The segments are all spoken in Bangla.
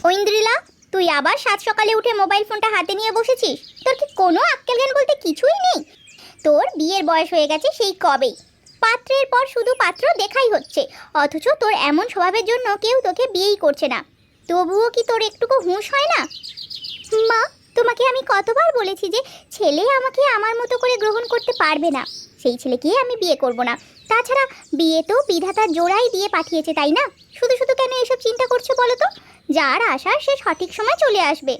ঐন্দ্রিলা, তুই আবার সাত সকালে উঠে মোবাইল ফোনটা হাতে নিয়ে বসেছিস? তোর কি কোনো আক্কেল জ্ঞান বলতে কিছুই নেই? তোর বিয়ের বয়স হয়ে গেছে সেই কবেই। পাত্রের পর শুধু পাত্র দেখাই হচ্ছে, অথচ তোর এমন স্বভাবের জন্য কেউ তোকে বিয়েই করছে না। তবুও কি তোর একটুকু হুঁশ হয় না? মা, তোমাকে আমি কতবার বলেছি যে ছেলে আমাকে আমার মতো করে গ্রহণ করতে পারবে না, সেই ছেলেকে আমি বিয়ে করব না। তাছাড়া বিয়ে তো বিধাতার জোড়াই দিয়ে পাঠিয়েছে, তাই না? শুধু শুধু কেন এসব চিন্তা করছো বলো তো? যার আসার সে সঠিক সময় চলে আসবে।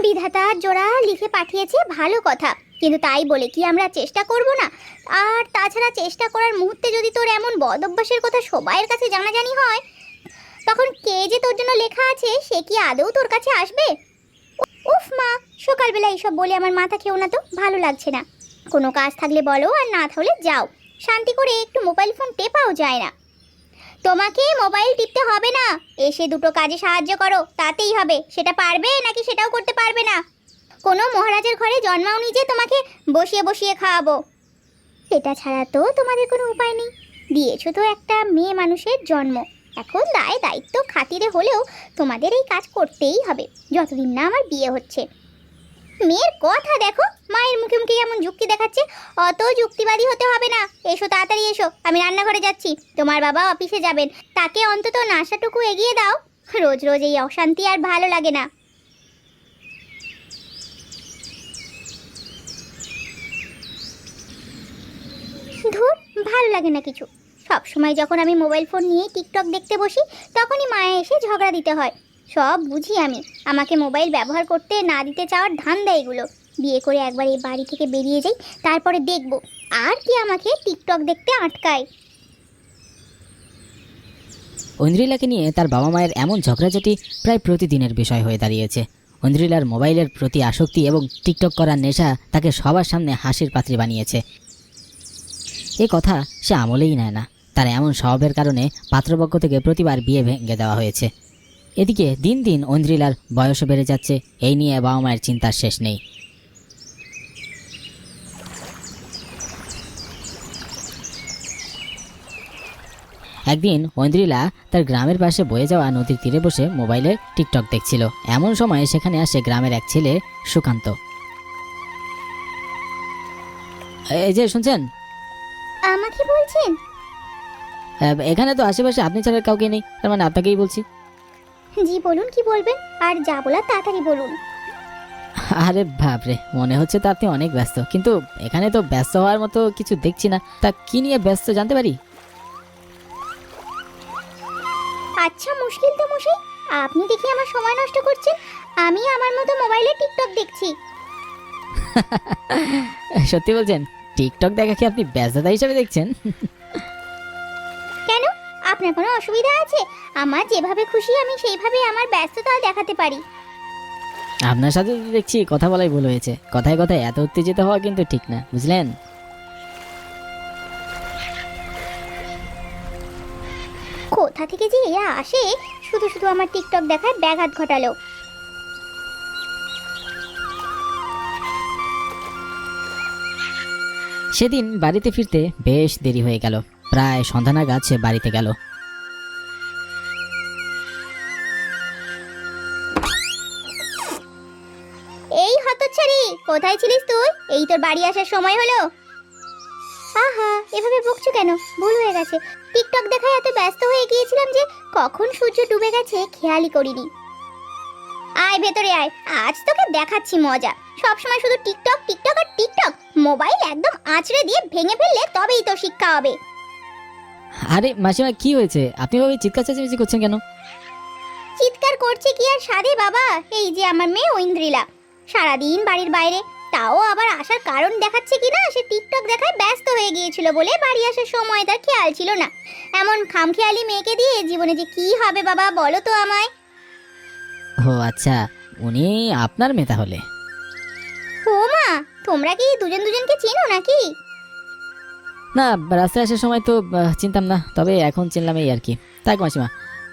বিধাতার জোড়া লিখে পাঠিয়েছে ভালো কথা, কিন্তু তাই বলে কি আমরা চেষ্টা করব না? আর তাছাড়া চেষ্টা করার মুহূর্তে যদি তোর এমন বদ অভ্যাসের কথা সবাইয়ের কাছে জানাজানি হয়, তখন কে যে তোর জন্য লেখা আছে সে কি আদৌ তোর কাছে আসবে? উফ মা, সকালবেলা এইসব বলে আমার মাথা খেও না তো, ভালো লাগছে না। কোনো কাজ থাকলে বলো, আর না থাকলে যাও। শান্তি করে একটু মোবাইল ফোন টেপাও যায় না। তোমাকে মোবাইল টিপতে হবে না, এসে দুটো কাজে সাহায্য করো, তাতেই হবে। সেটা পারবে নাকি সেটাও করতে পারবে না? কোনো মহারাজের ঘরে জন্মাওনি যে তোমাকে বসিয়ে বসিয়ে খাওয়াবো। এটা ছাড়া তো তোমাদের কোনো উপায় নেই। দিয়েছো তো একটা মেয়ে মানুষের জন্ম, এখন দায় দায়িত্ব খাতিরে হলেও তোমাদের এই কাজ করতেই হবে, যতদিন না আমার বিয়ে হচ্ছে। মেয়ের কথা দেখো, মায়ের মুখে মুখে এমন যুক্তি দেখাচ্ছে। অত যুক্তিবাদী হতে হবে না, এসো তাড়াতাড়ি এসো, আমি রান্নাঘরে যাচ্ছি। তোমার বাবা অফিসে যাবেন, তাকে অন্তত নাশাটুকু এগিয়ে দাও। রোজ রোজ এই অশান্তি আর ভালো লাগে না। ধুর, ভালো লাগে না কিছু। সব সময় যখন আমি মোবাইল ফোন নিয়ে টিকটক দেখতে বসি, তখনই মায়ে এসে ঝগড়া দিতে হয়। সব বুঝি আমি, আমাকে মোবাইল ব্যবহার করতে না দিতে চাওয়ার ধান্দা এগুলো। বিয়ে করে একবার এই বাড়ি থেকে বেরিয়ে যাই, তারপরে দেখব আর কি আমাকে টিকটক দেখতে আটকায়। ঐন্দ্রিলাকে নিয়ে তার বাবা মায়ের এমন ঝগড়াঝাটি প্রায় প্রতিদিনের বিষয় হয়ে দাঁড়িয়েছে। ঐন্দ্রিলার মোবাইলের প্রতি আসক্তি এবং টিকটক করার নেশা তাকে সবার সামনে হাসির পাত্রী বানিয়েছে। এ কথা সে আমলেই নেয় না। তার এমন স্বভাবের কারণে পাত্রপক্ষ থেকে প্রতিবার বিয়ে ভেঙে দেওয়া হয়েছে। এদিকে দিন দিন ঐন্দ্রিলার বয়সও বেড়ে যাচ্ছে, এই নিয়ে বাবা মায়ের চিন্তার শেষ নেই। একদিন ঐন্দ্রিলা তার গ্রামের পাশে বয়ে যাওয়া নদীর তীরে বসে মোবাইলে টিকটক দেখছিল। এমন সময় সেখানে আসে গ্রামের এক ছেলে, সুকান্ত। এই যে শুনছেন? আমাকে বলছেন? এখানে তো আশেপাশে আপনি ছাড়া কাউকে নেই, তার মানে আপনাকেই বলছি। জি বলুন, কি বলবেন? আর যা বলার তাড়াতাড়ি বলুন। আরে বাপরে, মনে হচ্ছে তো আপনি অনেক ব্যস্ত, কিন্তু এখানে তো ব্যস্ত হওয়ার মতো কিছু দেখছি না। তা কি নিয়ে ব্যস্ত জানতে পারি? আচ্ছা, মুশকিল তো মশাই, আপনি দেখি আমার সময় নষ্ট করছেন। আমি আমার মতো মোবাইলে টিকটক দেখছি। সত্যি বলছেন? টিকটক দেখা কি আপনি ব্যস্ততা হিসেবে দেখছেন? কেন, আপনার কোনো অসুবিধা আছে? আমার যেভাবে খুশি আমি সেইভাবে আমার ব্যস্ততা দেখাতে পারি। আপনার সাথে তো দেখছি কথা বলাই ভুল হয়েছে। কথায় কথায় এত উত্তেজিত হওয়া কিন্তু ঠিক না, বুঝলেন? কোথা থেকে যে এরা আসে, শুধু শুধু আমার টিকটক দেখায় ব্যাঘাত ঘটালো। সেদিন বাড়িতে ফিরতে বেশ দেরি হয়ে গেল। প্রায় সন্ধ্যা নাগাদ সে বাড়িতে গেল। এই হতচ্ছাড়ি, কোথায় ছিলিস তুই? এই তোর বাড়ি আসার সময় হলো। আহা, এভাবে বকছো কেন? ভুল হয়ে গেছে। টিকটক দেখায় এত ব্যস্ত হয়ে গিয়েছিলাম যে কখন সূর্য ডুবে গেছে খেয়ালই করিনি। আয় ভেতরে আয়, আজ তোকে দেখাচ্ছি মজা। সব সময় শুধু টিকটক টিকটক আর টিকটক। মোবাইল একদম আঁচড়ে দিয়ে ভেঙে ফেললে তবেই তো শিক্ষা হবে। আরে মাসিমা, কি হয়েছে? আপনি ভাবে চিৎকার চেঁচামেচি করছেন কেন? চিৎকার করছে কি আর সাধে বাবা, এই যে আমার মেয়ে ঐন্দ্রিলা, সারাদিন বাড়ির বাইরে, তাও আবার আসার কারণ দেখাচ্ছে কিনা সে টিকটক দেখায় ব্যস্ত হয়ে গিয়েছিল বলে বাড়ি আসার সময় তার খেয়াল ছিল না। এমন খামখেয়ালি মেয়েকে দিয়ে জীবনে যে কি হবে বাবা, বলো তো আমায়। ও আচ্ছা, উনি আপনার মেয়ে তাহলে? ও মা, তোমরা কি দুজন দুজনকে চেনো নাকি? না, রাস্তায় আসার সময় তো চিনতাম না, তবে এখন চিনলাম এই আর কি। থাক মাসিমা,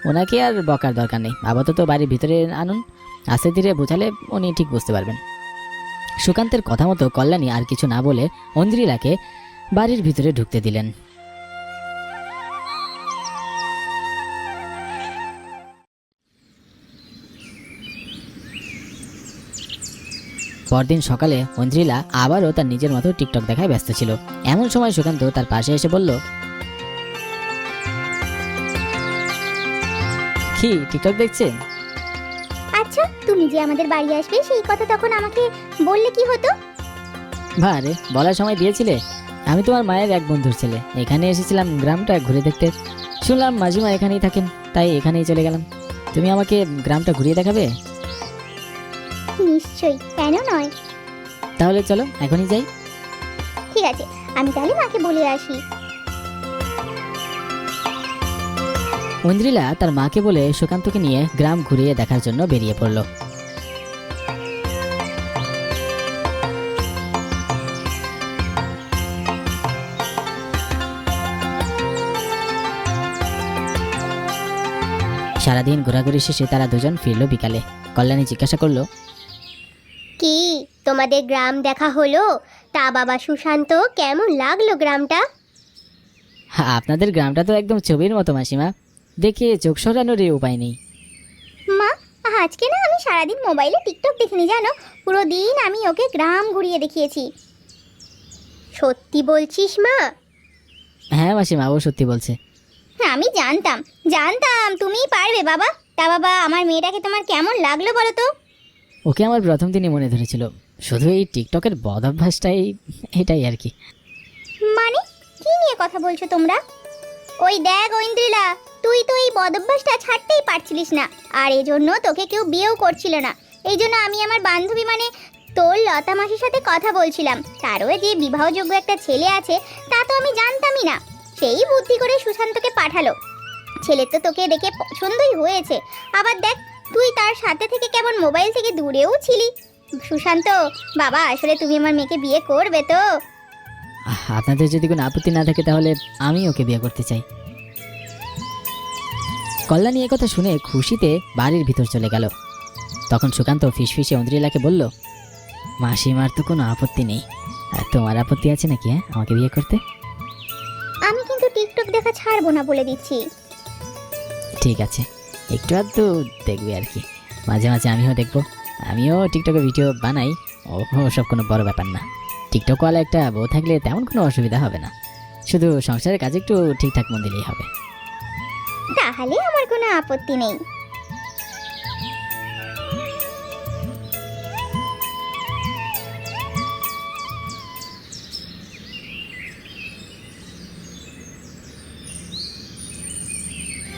ওনাকে আর বকার দরকার নেই। আপাতত বাড়ির ভিতরে আনুন, আস্তে ধীরে বোঝালে উনি ঠিক বুঝতে পারবেন। সুকান্তের কথা মতো কল্যাণী আর কিছু না বলে ঐন্দ্রিলাকে বাড়ির ভিতরে ঢুকতে দিলেন। পরদিন সকালে ঐন্দ্রিলা আবারও তার নিজের মতো টিকটক দেখায় ব্যস্ত ছিল। এমন সময় সুকান্ত তার পাশে এসে বলল, কি টিকটক দেখছেন? আচ্ছা, তুমি যে আমাদের বাড়ি আসবে সেই কথা তখন আমাকে বললে কি হতো? ভারে বলার সময় দিয়েছিলে। আমি তোমার মায়ের এক বন্ধুর ছেলে, এখানে এসেছিলাম গ্রামটা ঘুরে দেখতে। শুনলাম মাঝিমা এখানেই থাকেন, তাই এখানেই চলে গেলাম। তুমি আমাকে গ্রামটা ঘুরিয়ে দেখাবে? নিশ্চয়ই, কেন নয়। তাহলে চলো এখনই যাই। ঠিক আছে, আমি তাহলে মাকে বলে আসি। ঐন্দ্রিলা তার মাকে বলে সুকান্তকে নিয়ে গ্রাম ঘুরিয়ে দেখার জন্য বেরিয়ে পড়ল। সারাদিন ঘোরাঘুরি শেষে তারা দুজন ফিরল বিকালে। কল্যাণী জিজ্ঞাসা করলো, কি তোমাদের গ্রাম দেখা হলো? তা বাবা সুশান্ত, কেমন লাগলো গ্রামটা? আপনাদের গ্রামটা তো একদম ছবির মতো মাসিমা, দেখে চোখ সরানোরই উপায় নেই। মা, আজকে না আমি সারাদিন মোবাইলে টিকটক দেখিনি জানো। পুরো দিন আমি ওকে গ্রাম ঘুরিয়ে দেখিয়েছি। সত্যি বলছিস মা? হ্যাঁ মাসিমা, ও সত্যি বলছে। আমি জানতাম জানতাম তুমিই পারবে বাবা। তা বাবা, আমার মেয়েটাকে তোমার কেমন লাগলো বলো তো? ওকে আমার প্রথম দিনই মনে ধরেছিল, শুধু এই টিকটকের বদ অভ্যাসটাই, এটাই আর কি। মানে কি নিয়ে কথা বলছো তোমরা? ওই দেখ ঐন্দ্রিলা, তুই তো এই বদভ্যাসটা ছাড়তেই পারছিলিস না, আর এই জন্য তোকে কেউ বিয়েও করছিল না। এই জন্য আমি আমার বান্ধবী মানে তোর লতা মাসির সাথে কথা বলছিলাম। তারও যে বিবাহযোগ্য একটা ছেলে আছে তা তো আমি জানতামই না। সেই বুদ্ধি করে সুশান্তকে পাঠালো। ছেলে তো তোকে দেখে পছন্দই হয়েছে। আবার দেখ, তুই তার সাথে থেকে কেমন মোবাইল থেকে দূরেও ছিলি। সুশান্ত বাবা, আসলে তুমি আমার মেয়েকে বিয়ে করবে তো? আপনাদের যদি কোনো আপত্তি না থাকে তাহলে আমি ওকে বিয়ে করতে চাই। কল্যাণী এ কথা শুনে খুশিতে বাড়ির ভিতর চলে গেল। তখন সুকান্ত ফিসফিসে ঐন্দ্রিলাকে বলল, মাসিমার তো কোনো আপত্তি নেই, আর তোমার আপত্তি আছে নাকি আমাকে বিয়ে করতে? আমি কিন্তু টিকটক দেখা ছাড়বো না বলে দিচ্ছি। ঠিক আছে, একটু আধটু দেখবে আর কি, মাঝে মাঝে আমিও দেখবো। আমিও টিকটকে ভিডিও বানাই, সব কোনো বড় ব্যাপার না। টিকটকওয়ালা একটা বউ থাকলে তেমন কোনো অসুবিধা হবে না, শুধু সংসারের কাজে একটু ঠিকঠাক মন দিলেই হবে। তাহলে আমার কোনো আপত্তি নেই।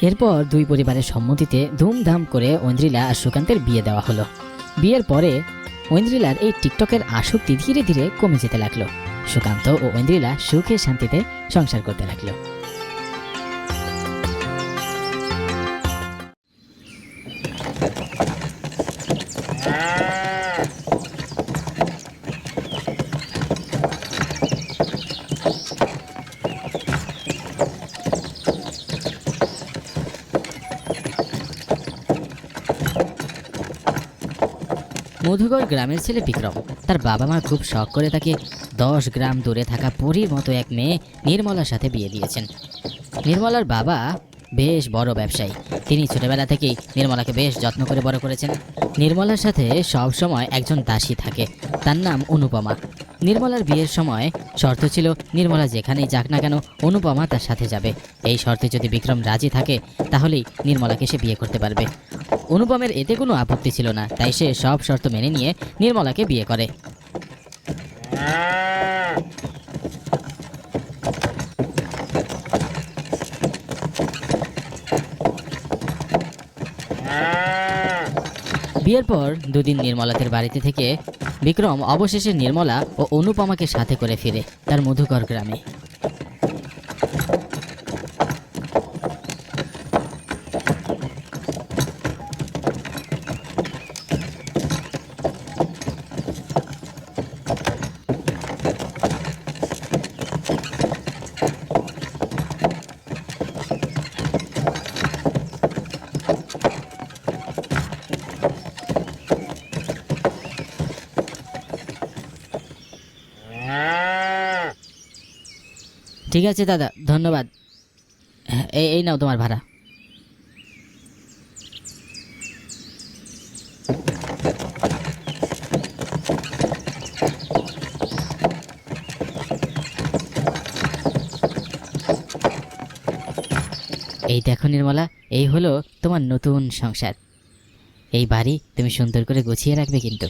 এরপর দুই পরিবারের সম্মতিতে ধুমধাম করে ঐন্দ্রিলা আর সুকান্তের বিয়ে দেওয়া হলো। বিয়ের পরে ঐন্দ্রিলার এই টিকটকের আসক্তি ধীরে ধীরে কমে যেতে লাগলো। সুকান্ত ও ঐন্দ্রিলা সুখে শান্তিতে সংসার করতে লাগলো। মধুগড় গ্রামের ছেলে বিক্রম তার বাবা মা খুব শখ করে তাকে 10 গ্রাম দূরে থাকা পরীর মতো এক মেয়ে নির্মলার সাথে বিয়ে দিয়েছেন। নির্মলার বাবা বেশ বড় ব্যবসায়ী, তিনি ছোটবেলা থেকেই নির্মলাকে বেশ যত্ন করে বড় করেছেন। নির্মলার সাথে সব সময় একজন দাসী থাকে, তার নাম অনুপমা। নির্মলার বিয়ের সময় শর্ত ছিল নির্মলা যেখানেই যাক না কেন অনুপমা তার সাথে যাবে। এই শর্তে যদি বিক্রম রাজি থাকে তাহলেই নির্মলাকে সে বিয়ে করতে পারবে। অনুপমের এতে কোনো আপত্তি ছিল না, তাই সে সব শর্ত মেনে নিয়ে নির্মলাকে বিয়ে করে। বিয়ের পর দুদিন নির্মলাদের বাড়িতে থেকে বিক্রম অবশেষে নির্মলা ও অনুপমাকে সাথে করে ফিরে তার মধুকর গ্রামে। ঠিক আছে দাদা, ধন্যবাদ। এই নাও তোমার ভাড়া। এই দেখো নির্মলা, এই হলো তোমার নতুন সংসার। এই বাড়ি তুমি সুন্দর করে গুছিয়ে রাখবে কিন্তু।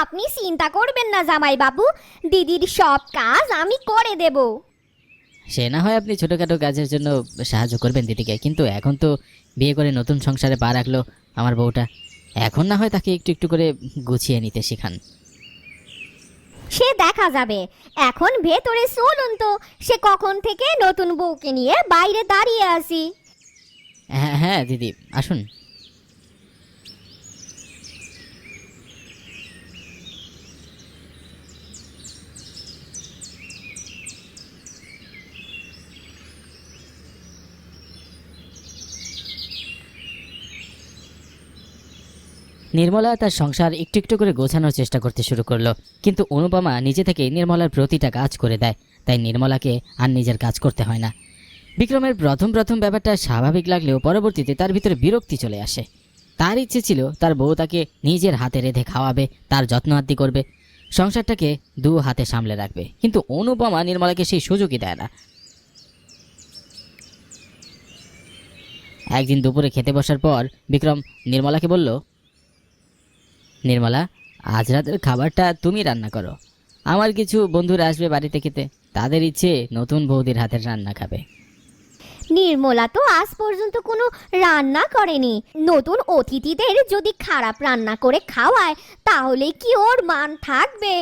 আপনি চিন্তা করবেন না জামাই বাবু, দিদির সব কাজ আমি করে দেব। সে না হয় আপনি ছোটোখাটো কাজের জন্য সাহায্য করবেন দিদিকে, কিন্তু এখন তো বিয়ে করে নতুন সংসারে পা রাখলো আমার বউটা, এখন না হয় তাকে একটু একটু করে গুছিয়ে নিতে শেখান। সে দেখা যাবে, এখন ভেতরে চলুন তো, সে কখন থেকে নতুন বউকে নিয়ে বাইরে দাঁড়িয়ে আছি। হ্যাঁ হ্যাঁ দিদি, আসুন। নির্মলা তার সংসার একটু একটু করে গোছানোর চেষ্টা করতে শুরু করলো, কিন্তু অনুপমা নিজে থেকে নির্মলার প্রতিটা কাজ করে দেয়, তাই নির্মলাকে আর নিজের কাজ করতে হয় না। বিক্রমের প্রথম প্রথম ব্যাপারটা স্বাভাবিক লাগলেও পরবর্তীতে তার ভিতরে বিরক্তি চলে আসে। তার ইচ্ছে ছিল তার বউ তাকে নিজের হাতে রেঁধে খাওয়াবে, তার যত্ন আত্তি করবে, সংসারটাকে দু হাতে সামলে রাখবে, কিন্তু অনুপমা নির্মলাকে সেই সুযোগই দেয় না। একদিন দুপুরে খেতে বসার পর বিক্রম নির্মলাকে বলল, নির্মলা, আজ রাতের খাবারটা তুমি রান্না করো। আমার কিছু বন্ধুরা আসবে বাড়িতে খেতে, তাদের ইচ্ছে নতুন বৌদির হাতের রান্না খাবে। নির্মলা তো আজ পর্যন্ত কোনো রান্না করেনি, নতুন অতিথিদের যদি খারাপ রান্না করে খাওয়ায় তাহলে কি ওর মান থাকবে?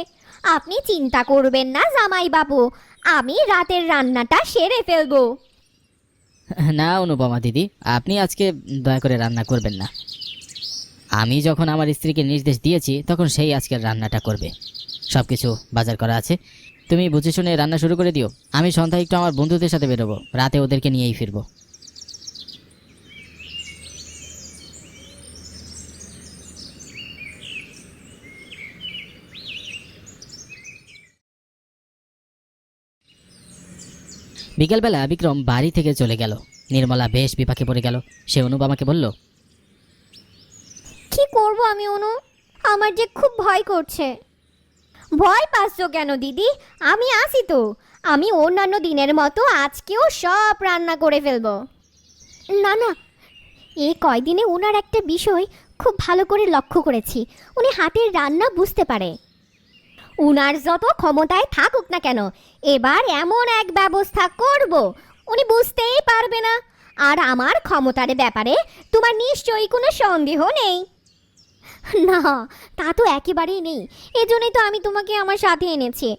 আপনি চিন্তা করবেন না জামাই বাবু, আমি রাতের রান্নাটা সেরে ফেলবো। না অনুপমা দিদি, আপনি আজকে দয়া করে রান্না করবেন না। আমি যখন আমার স্ত্রীকে নির্দেশ দিয়েছি তখন সেই আজকের রান্নাটা করবে। সব কিছু বাজার করা আছে, তুমি বুঝে শুনে রান্না শুরু করে দিও। আমি সন্ধ্যায় একটু আমার বন্ধুদের সাথে বেরোবো, রাতে ওদেরকে নিয়েই ফিরবো। বিকেলবেলা বিক্রম বাড়ি থেকে চলে গেল। নির্মলা বেশ বিপাকে পড়ে গেল। সে অনুপমাকে বলল, কি করব আমি অনু, আমার যে খুব ভয় করছে। ভয় পাচ্ছ কেন দিদি, আমি আসি তো। আমি অন্যান্য দিনের মতো আজকেও সব রান্না করে ফেলবো। না না, এই কয়দিনে ওনার একটা বিষয় খুব ভালো করে লক্ষ্য করেছি, উনি হাতের রান্না বুঝতে পারে। উনার যত ক্ষমতায় থাকুক না কেন, এবার এমন এক ব্যবস্থা করব উনি বুঝতেই পারবে না। আর আমার ক্ষমতার ব্যাপারে তোমার নিশ্চয়ই কোনো সন্দেহ নেই। না, তা তো একেবারেই নেই, এজন্যই তো আমি তোমাকে আমার সাথে এনেছি।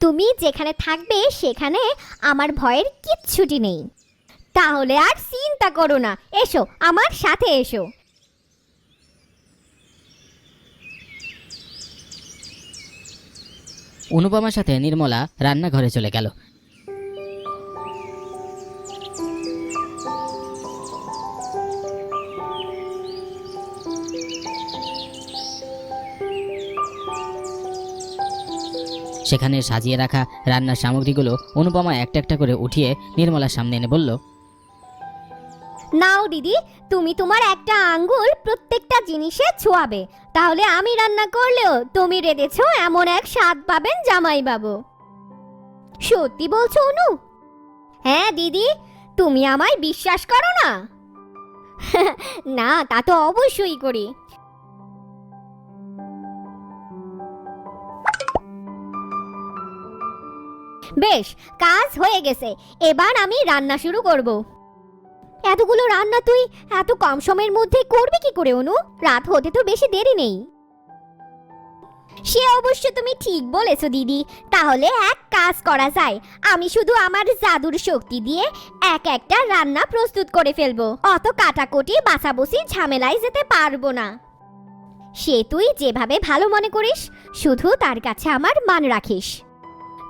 তুমি যেখানে থাকবে সেখানে আমার ভয়ের কিচ্ছুটি নেই। তাহলে আর চিন্তা করো না, এসো আমার সাথে এসো। অনুপমার সাথে নির্মলা রান্নাঘরে চলে গেল। সেখানে সাজিয়ে রাখা রান্নার সামগ্রীগুলো অনুপমা একটা একটা করে উঠিয়ে নির্মলার সামনে এনে বলল, নাও দিদি, তুমি তোমার একটা আঙ্গুল প্রত্যেকটা জিনিসে ছোঁয়াবে, তাহলে আমি রান্না করলেও তুমি রেঁধেছো এমন এক স্বাদ পাবেন জামাই বাবু। সত্যি বলছো অনু? হ্যাঁ দিদি, তুমি আমায় বিশ্বাস করো না? না, তা তো অবশ্যই করি। বেশ, কাজ হয়ে গেছে, এবার আমি রান্না শুরু করব। এতগুলো রান্না তুই এত কম সময়ের মধ্যে করবি কি করে অনু? রাত হতে তো বেশি দেরি নেই। সে অবশ্য তুমি ঠিক বলেছো দিদি, তাহলে এক কাজ করা যায়, আমি শুধু আমার জাদুর শক্তি দিয়ে এক একটা রান্না প্রস্তুত করে ফেলবো, অত কাটাকুটি বাছাবুছি ঝামেলায় যেতে পারবো না। সে তুই যেভাবে ভালো মনে করিস, শুধু তার কাছে আমার মান রাখিস।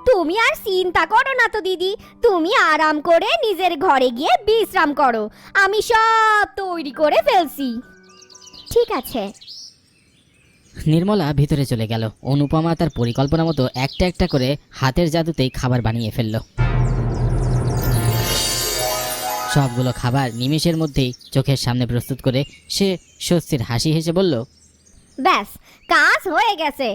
তুমি আর চিন্তা করো না তো দিদি, তুমি আরাম করে নিজের ঘরে গিয়ে বিশ্রাম করো, আমি সব তৈরি করে ফেলছি। ঠিক আছে। নির্মলা ভিতরে চলে গেল। অনুপমা তার পরিকল্পনা মতো একটা একটা করে হাতের জাদুতেই খাবার বানিয়ে ফেলল। সবগুলো খাবার নিমেষের মধ্যেই চোখের সামনে প্রস্তুত করে সে স্বস্তির হাসি হেসে বলল, ব্যাস, কাজ হয়ে গেছে।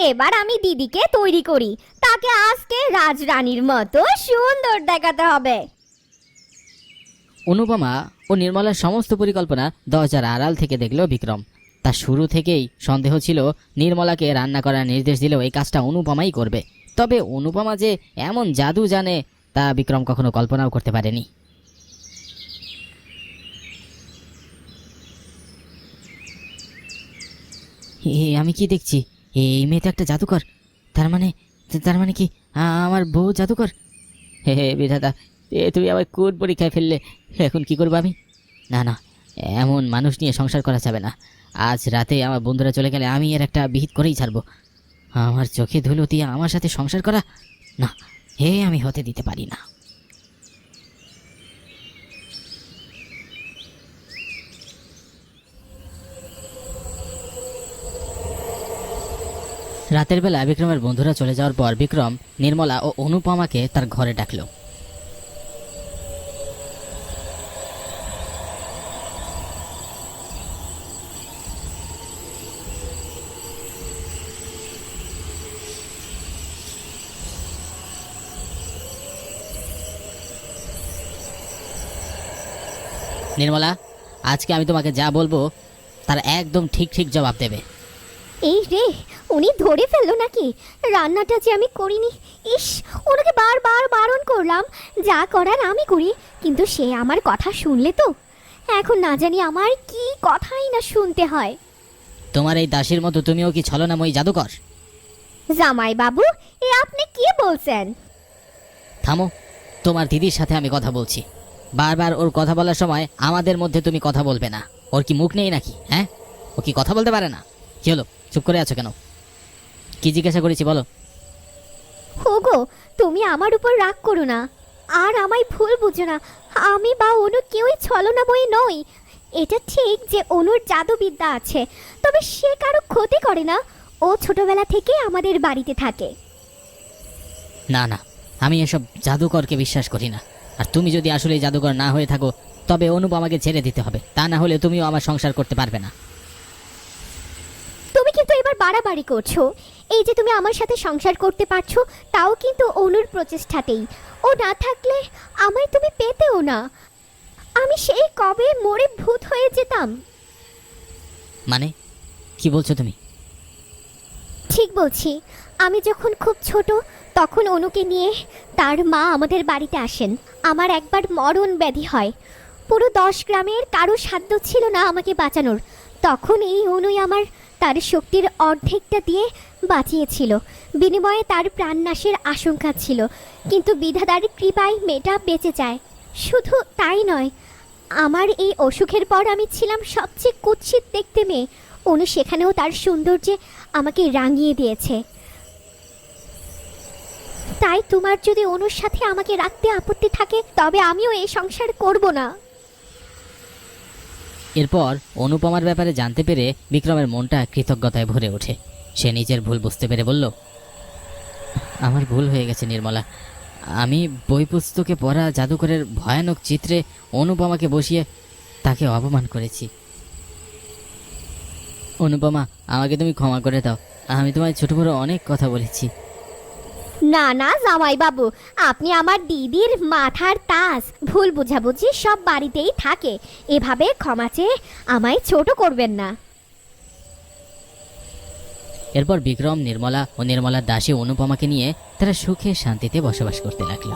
এবার আমি দিদিকে তৈরি করি, তাকে আজকে রাজরানীর মতো সুন্দর দেখাতে হবে। অনুপমা ও নির্মলার সমস্ত পরিকল্পনা দরজার আড়াল থেকে দেখল বিক্রম। তার শুরু থেকেই সন্দেহ ছিল নির্মলাকে রান্না করার নির্দেশ দিলেও এই কাজটা অনুপমাই করবে। তবে অনুপমা যে এমন জাদু জানে তা বিক্রম কখনো কল্পনাও করতে পারেনি। আমি কি দেখছি? এই মেয়ে তো একটা জাদুকর। তার মানে কি আমার বউ জাদুকর? হে হে বিধাতা, তুমি আবার কোন পরীক্ষায় ফেললে? এখন কি করবো আমি? না না, এমন মানুষ নিয়ে সংসার করা যাবে না। আজ রাতে আমার বন্ধুরা চলে গেলে আমি এর একটা বিহিত করেই ছাড়বো। আমার চোখে ধুলো দিয়ে আমার সাথে সংসার করা, না, হে আমি হতে দিতে পারি না। রাতের বেলা বিক্রমের বন্ধুরা চলে যাওয়ার পর বিক্রম নির্মলা ও অনুপমাকে তার ঘরে ডাকলো। নির্মলা, আজকে আমি তোমাকে যা বলবো তার একদম ঠিক ঠিক জবাব দেবে। এই রে, উনি ধরে ফেললো নাকি? রান্নাটা যে আমি করিনি। ইস, ওনাকে বারবার বারণ করলাম যা করার আমি করি, কিন্তু সে আমার কথা শুনলে তো? এখন না জানি আমার কি কথাই না শুনতে হয়। তোমার এই দাসীর মতো তুমিও কি ছলনাময়ী জাদুকর? জামাই বাবু, এ আপনি কি বলছেন? থামো, তোমার দিদির সাথে আমি কথা বলছি। বারবার ওর কথা বলার সময় আমাদের মধ্যে তুমি কথা বলবে না। ওর কি মুখ নেই নাকি? হ্যাঁ, ও কি কথা বলতে পারে না? কি হলো, চুপ করে আছো কেন? কি জিজ্ঞাসা করেছি বলো। ওগো, তুমি আমার উপর রাগ করো না, আর আমায় ভুল বুঝো না। আমি বা অনু কেউই ছলনাময়ী নই। এটা ঠিক যে অনুর জাদুবিদ্যা আছে, তবে সে কারো ক্ষতি করে না। ও ছোটবেলা থেকে আমাদের বাড়িতে থাকে। না না, আমি এসব জাদুকরকে বিশ্বাস করি না। আর তুমি যদি আসলে জাদুকর না হয়ে থাকো তবে অনুপমাকে ছেড়ে দিতে হবে, তা না হলে তুমিও আমার সংসার করতে পারবে না। তুমি কিন্তু এবার বাড়াবাড়ি করছো। এই যে তুমি আমার সাথে সংসার করতে পারছো, তাও কিন্তু অনুর প্রচেষ্টাতেই। ও না থাকলে আমায় তুমি পেতেও না। আমি সেই কবে মরে ভূত হয়ে যেতাম। মানে কি বলছো তুমি? ঠিক বলছি। আমি যখন খুব ছোট তখন অনুকে নিয়ে তার মা আমাদের বাড়িতে আসেন। আমার একবার মরণ ব্যাধি হয়। পুরো 10 গ্রামের কারো সাধ্য ছিল না আমাকে বাঁচানোর। তখন এই অনুই আমার তার শক্তির অর্ধেকটা দিয়ে বাঁচিয়েছিল। বিনিময়ে তার প্রাণনাশের আশঙ্কা ছিল, কিন্তু বিধাতার কৃপায় মেয়েটা বেঁচে যায়। শুধু তাই নয়, আমার এই অসুখের পর আমি ছিলাম সবচেয়ে কুৎসিত দেখতে মেয়ে। অনু সেখানেও তার সৌন্দর্যে আমাকে রাঙিয়ে দিয়েছে। তাই তোমার যদি অনুর সাথে আমাকে রাখতে আপত্তি থাকে তবে আমিও এই সংসার করব না। এরপর অনুপমার ব্যাপারে জানতে পেরে বিক্রমের মনটা কৃতজ্ঞতায় ভরে ওঠে। সে নিজের ভুল বুঝতে পেরে বলল, আমার ভুল হয়ে গেছে নির্মলা। আমি বই পুস্তকে পড়া জাদুকরের ভয়ানক চিত্রে অনুপমাকে বসিয়ে তাকে অপমান করেছি। অনুপমা, আমাকে তুমি ক্ষমা করে দাও। আমি তোমায় ছোট বড় অনেক কথা বলেছি। না না জামাই বাবু, আপনি আমার দিদির মাথার তাজ। ভুল বুঝাবুঝি সব বাড়িতেই থাকে। এভাবে ক্ষমা চেয়ে আমায় ছোট করবেন না। এরপর বিক্রম, নির্মলা ও নির্মলার দাসী অনুপমাকে নিয়ে তারা সুখে শান্তিতে বসবাস করতে লাগলো।